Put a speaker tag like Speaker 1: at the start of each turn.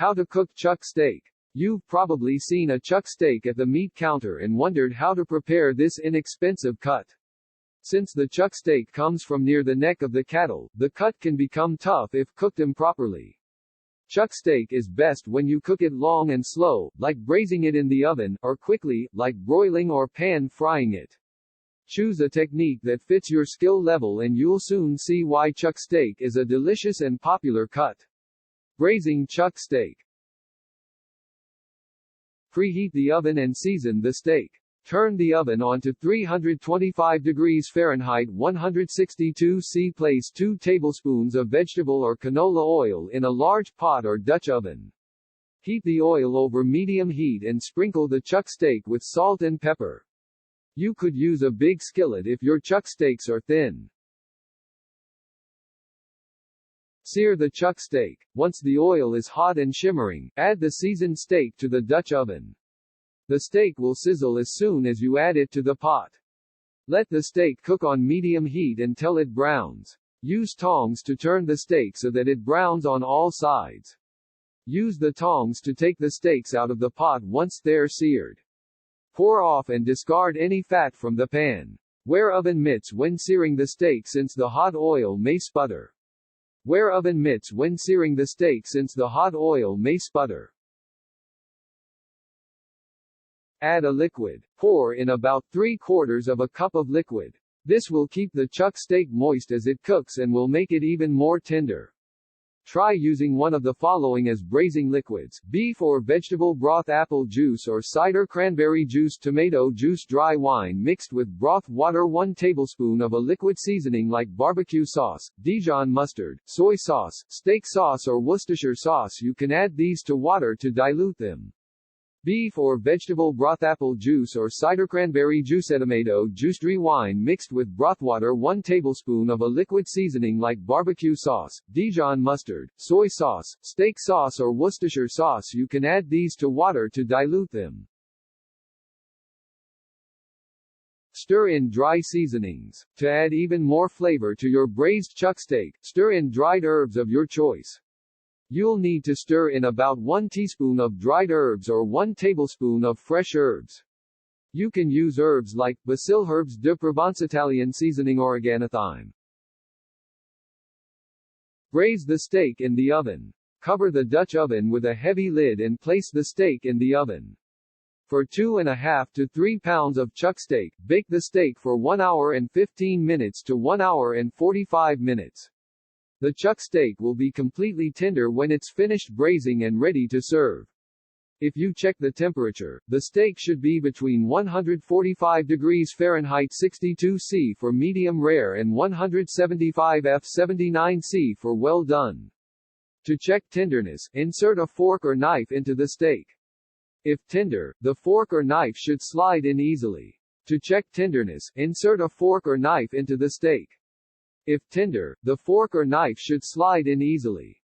Speaker 1: How to cook chuck steak. You've probably seen a chuck steak at the meat counter and wondered how to prepare this inexpensive cut. Since the chuck steak comes from near the neck of the cattle, the cut can become tough if cooked improperly. Chuck steak is best when you cook it long and slow, like braising it in the oven, or quickly, like broiling or pan frying it. Choose a technique that fits your skill level and you'll soon see why chuck steak is a delicious and popular cut. Braising chuck steak. Preheat the oven and season the steak. Turn the oven on to 325 degrees Fahrenheit 162 C. Place 2 tablespoons of vegetable or canola oil in a large pot or Dutch oven. Heat the oil over medium heat and sprinkle the chuck steak with salt and pepper. You could use a big skillet if your chuck steaks are thin. Sear the chuck steak. Once the oil is hot and shimmering, add the seasoned steak to the Dutch oven. The steak will sizzle as soon as you add it to the pot. Let the steak cook on medium heat until it browns. Use tongs to turn the steak so that it browns on all sides. Use the tongs to take the steaks out of the pot once they're seared. Pour off and discard any fat from the pan. Wear oven mitts when searing the steak since the hot oil may sputter. Wear oven mitts when searing the steak since the hot oil may sputter. Add a liquid. Pour in about 3/4 of a cup of liquid. This will keep the chuck steak moist as it cooks and will make it even more tender. Try using one of the following as braising liquids: beef or vegetable broth, apple juice or cider, cranberry juice, tomato juice, dry wine mixed with broth water, 1 tablespoon of a liquid seasoning like barbecue sauce, Dijon mustard, soy sauce, steak sauce or Worcestershire sauce. You can add these to water to dilute them. Beef or vegetable broth, apple juice or cider, cranberry juice, tomato juice, dry wine mixed with broth water, 1 tablespoon of a liquid seasoning like barbecue sauce, Dijon mustard, soy sauce, steak sauce or Worcestershire sauce. You can add these to water to dilute them. Stir in dry seasonings. To add even more flavor to your braised chuck steak, stir in dried herbs of your choice. You'll need to stir in about 1 teaspoon of dried herbs or 1 tablespoon of fresh herbs. You can use herbs like basil, herbes de Provence, Italian seasoning, oregano, thyme. Braise the steak in the oven. Cover the Dutch oven with a heavy lid and place the steak in the oven. For 2.5 to 3 pounds of chuck steak, bake the steak for 1 hour and 15 minutes to 1 hour and 45 minutes. The chuck steak will be completely tender when it's finished braising and ready to serve. If you check the temperature, the steak should be between 145 degrees Fahrenheit 62 C for medium rare and 175 F 79 C for well done. To check tenderness, insert a fork or knife into the steak. If tender, the fork or knife should slide in easily. To check tenderness, insert a fork or knife into the steak. If tender, the fork or knife should slide in easily.